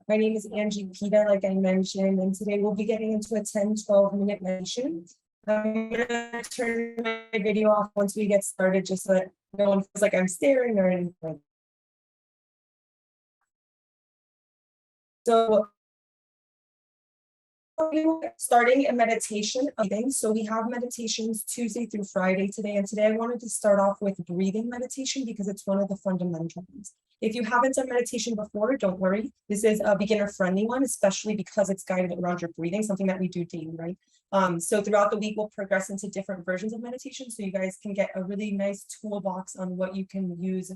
My name is Angie Pita, like I mentioned, and today we'll be getting into a 10-12 minute meditation. I'm gonna turn my video off once we get started, just so that no one feels like I'm staring or anything. So starting a meditation. So we have meditations Tuesday through Friday today. And today I wanted to start off with breathing meditation because it's one of the fundamentals. If you haven't done meditation before, don't worry. This is a beginner friendly one, especially because it's guided around your breathing, something that we do daily, right? So throughout the week, we'll progress into different versions of meditation. So you guys can get a really nice toolbox on what you can use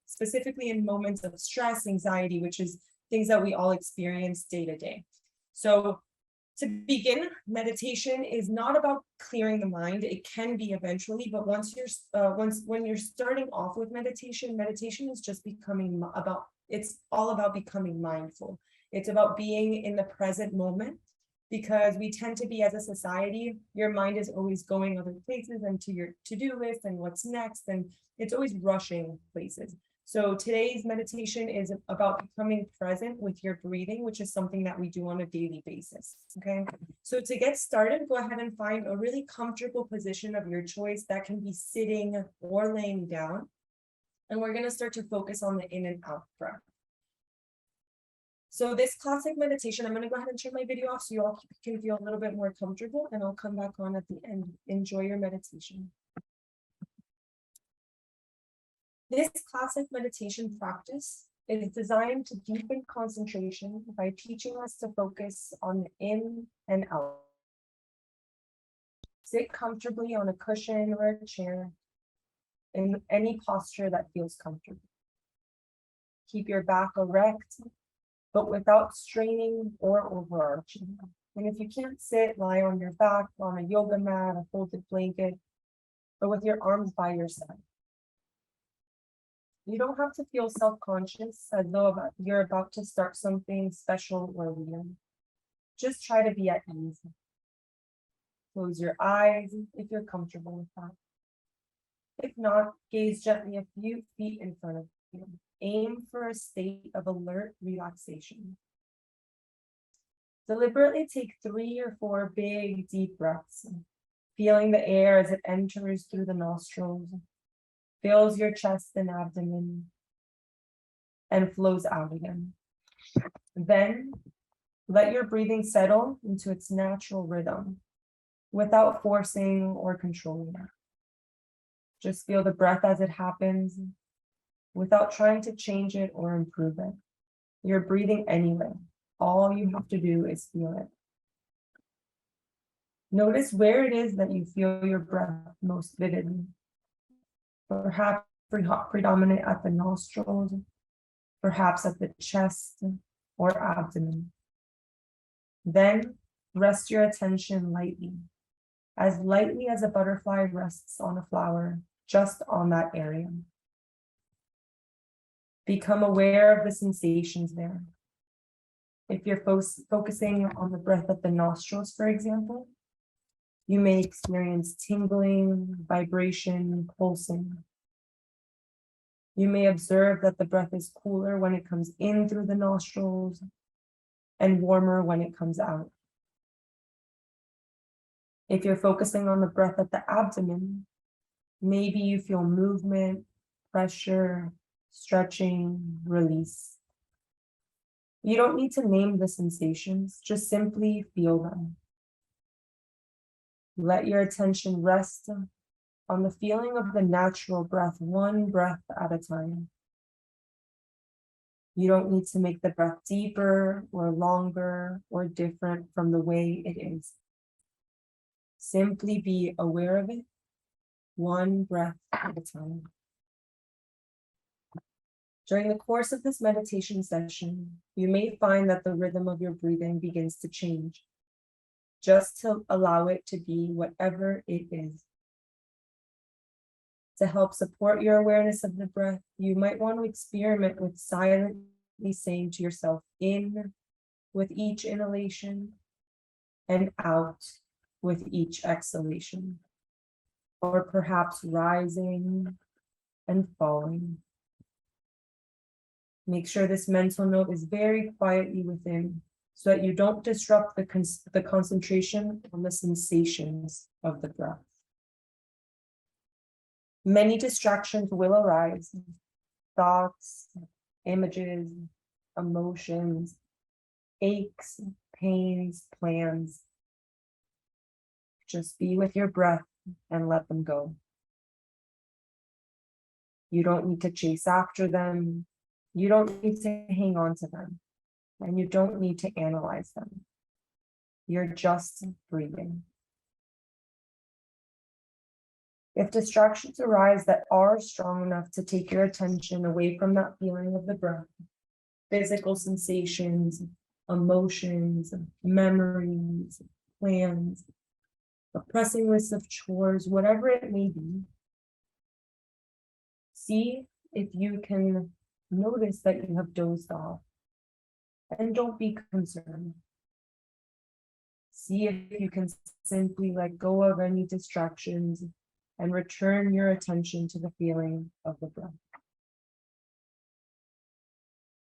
specifically in moments of stress, anxiety, which is things that we all experience day to day. So to begin, meditation is not about clearing the mind. It can be eventually, but when you're starting off with meditation, meditation is just it's all about becoming mindful. It's about being in the present moment, because we tend to be, as a society, your mind is always going other places and to your to-do list and what's next, and it's always rushing places. So today's meditation is about becoming present with your breathing, which is something that we do on a daily basis, okay? So to get started, go ahead and find a really comfortable position of your choice. That can be sitting or laying down. And we're gonna start to focus on the in and out breath. So this classic meditation, I'm gonna go ahead and turn my video off so you all can feel a little bit more comfortable, and I'll come back on at the end. Enjoy your meditation. This classic meditation practice is designed to deepen concentration by teaching us to focus on the in and out. Sit comfortably on a cushion or a chair in any posture that feels comfortable. Keep your back erect, but without straining or overarching. And if you can't sit, lie on your back, on a yoga mat, a folded blanket, but with your arms by your side. You don't have to feel self-conscious as though you're about to start something special or weird. Just try to be at ease. Close your eyes if you're comfortable with that. If not, gaze gently a few feet in front of you. Aim for a state of alert relaxation. Deliberately take 3 or 4 big, deep breaths, feeling the air as it enters through the nostrils, fills your chest and abdomen, and flows out again. Then let your breathing settle into its natural rhythm without forcing or controlling it. Just feel the breath as it happens without trying to change it or improve it. You're breathing anyway. All you have to do is feel it. Notice where it is that you feel your breath most vividly. Perhaps predominant at the nostrils, perhaps at the chest or abdomen. Then rest your attention lightly as a butterfly rests on a flower, just on that area. Become aware of the sensations there. If you're focusing on the breath at the nostrils, for example, you may experience tingling, vibration, pulsing. You may observe that the breath is cooler when it comes in through the nostrils and warmer when it comes out. If you're focusing on the breath at the abdomen, maybe you feel movement, pressure, stretching, release. You don't need to name the sensations, just simply feel them. Let your attention rest on the feeling of the natural breath, one breath at a time. You don't need to make the breath deeper or longer or different from the way it is. Simply be aware of it, one breath at a time. During the course of this meditation session, you may find that the rhythm of your breathing begins to change, just to allow it to be whatever it is. To help support your awareness of the breath, you might want to experiment with silently saying to yourself, in with each inhalation and out with each exhalation, or perhaps rising and falling. Make sure this mental note is very quietly within so that you don't disrupt the concentration on the sensations of the breath. Many distractions will arise, thoughts, images, emotions, aches, pains, plans. Just be with your breath and let them go. You don't need to chase after them. You don't need to hang on to them. And you don't need to analyze them. You're just breathing. If distractions arise that are strong enough to take your attention away from that feeling of the breath, physical sensations, emotions, memories, plans, a pressing list of chores, whatever it may be, see if you can notice that you have dozed off, and don't be concerned. See if you can simply let go of any distractions and return your attention to the feeling of the breath.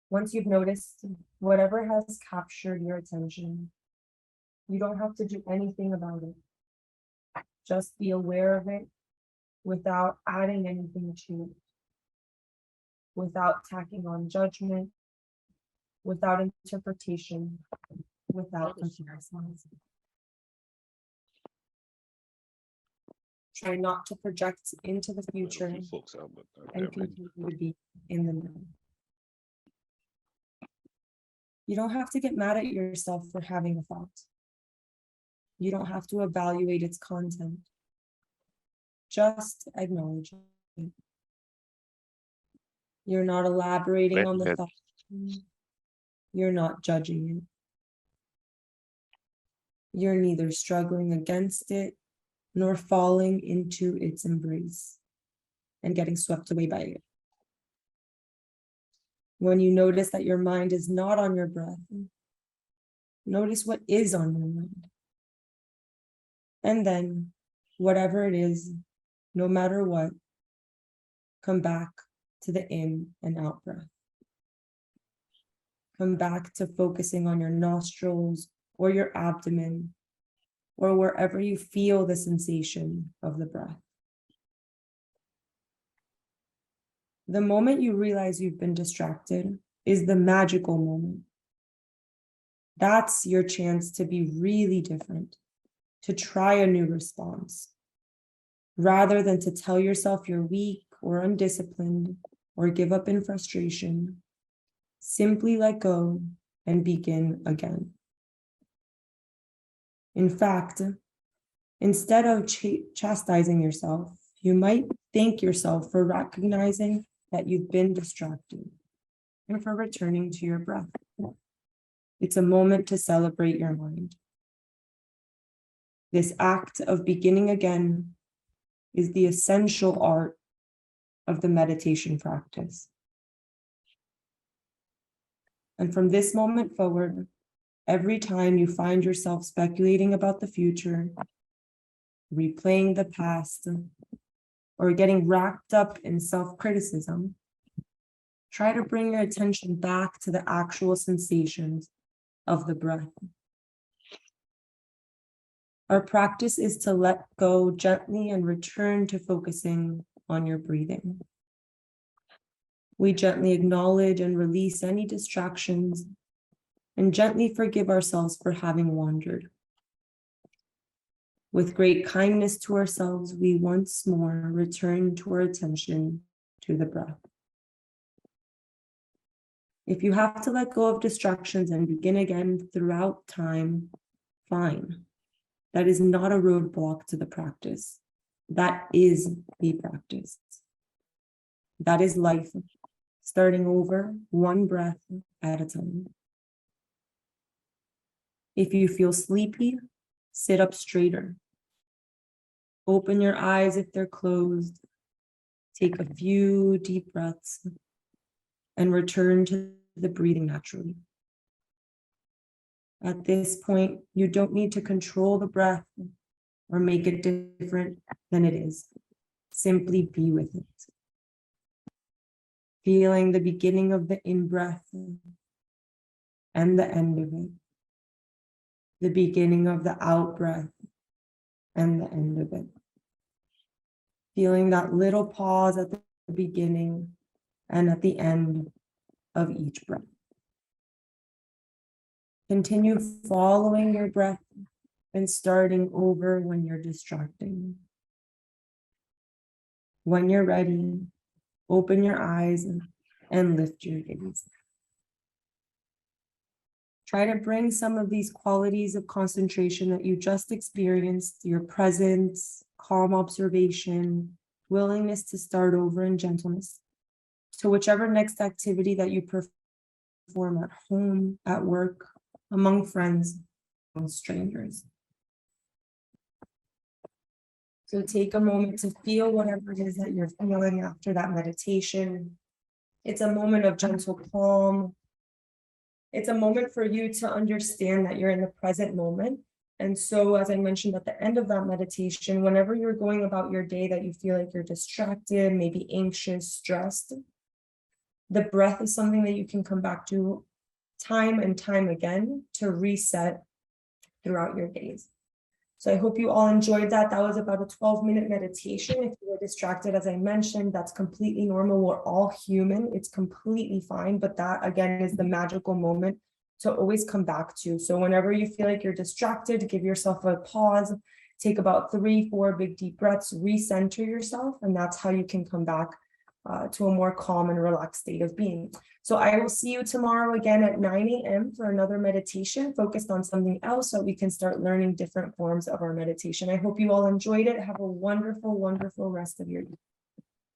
Once you've noticed whatever has captured your attention, you don't have to do anything about it. Just be aware of it without adding anything to it, without tacking on judgment, without interpretation, without comparison. Try not to project into the future and continue to be in the now. You don't have to get mad at yourself for having a thought. You don't have to evaluate its content. Just acknowledge it. You're not elaborating on the thought. You're not judging it. You're neither struggling against it nor falling into its embrace and getting swept away by it. When you notice that your mind is not on your breath, notice what is on your mind. And then, whatever it is, no matter what, come back to the in and out breath. Come back to focusing on your nostrils or your abdomen or wherever you feel the sensation of the breath. The moment you realize you've been distracted is the magical moment. That's your chance to be really different, to try a new response, rather than to tell yourself you're weak or undisciplined or give up in frustration. Simply let go and begin again. In fact, instead of chastising yourself, you might thank yourself for recognizing that you've been distracted and for returning to your breath. It's a moment to celebrate your mind. This act of beginning again is the essential art of the meditation practice. And from this moment forward, every time you find yourself speculating about the future, replaying the past, or getting wrapped up in self-criticism, try to bring your attention back to the actual sensations of the breath. Our practice is to let go gently and return to focusing on your breathing. We gently acknowledge and release any distractions and gently forgive ourselves for having wandered. With great kindness to ourselves, we once more return to our attention to the breath. If you have to let go of distractions and begin again throughout time, fine. That is not a roadblock to the practice. That is the practice. That is life, starting over one breath at a time. If you feel sleepy, sit up straighter. Open your eyes if they're closed. Take a few deep breaths and return to the breathing naturally. At this point, you don't need to control the breath or make it different than it is. Simply be with it. Feeling the beginning of the in-breath and the end of it. The beginning of the out-breath and the end of it. Feeling that little pause at the beginning and at the end of each breath. Continue following your breath and starting over when you're distracting. When you're ready, open your eyes and lift your gaze. Try to bring some of these qualities of concentration that you just experienced, your presence, calm observation, willingness to start over, and gentleness, to whichever next activity that you perform at home, at work, among friends, and strangers. So take a moment to feel whatever it is that you're feeling after that meditation. It's a moment of gentle calm. It's a moment for you to understand that you're in the present moment. And so, as I mentioned at the end of that meditation, whenever you're going about your day that you feel like you're distracted, maybe anxious, stressed, the breath is something that you can come back to time and time again to reset throughout your days. So I hope you all enjoyed that. That was about a 12-minute meditation. If you were distracted, as I mentioned, that's completely normal. We're all human. It's completely fine. But that, again, is the magical moment to always come back to. So whenever you feel like you're distracted, give yourself a pause, take about 3-4 big deep breaths, recenter yourself, and that's how you can come back to a more calm and relaxed state of being. So I will see you tomorrow again at 9 a.m. for another meditation focused on something else so we can start learning different forms of our meditation. I hope you all enjoyed it. Have a wonderful, wonderful rest of your day.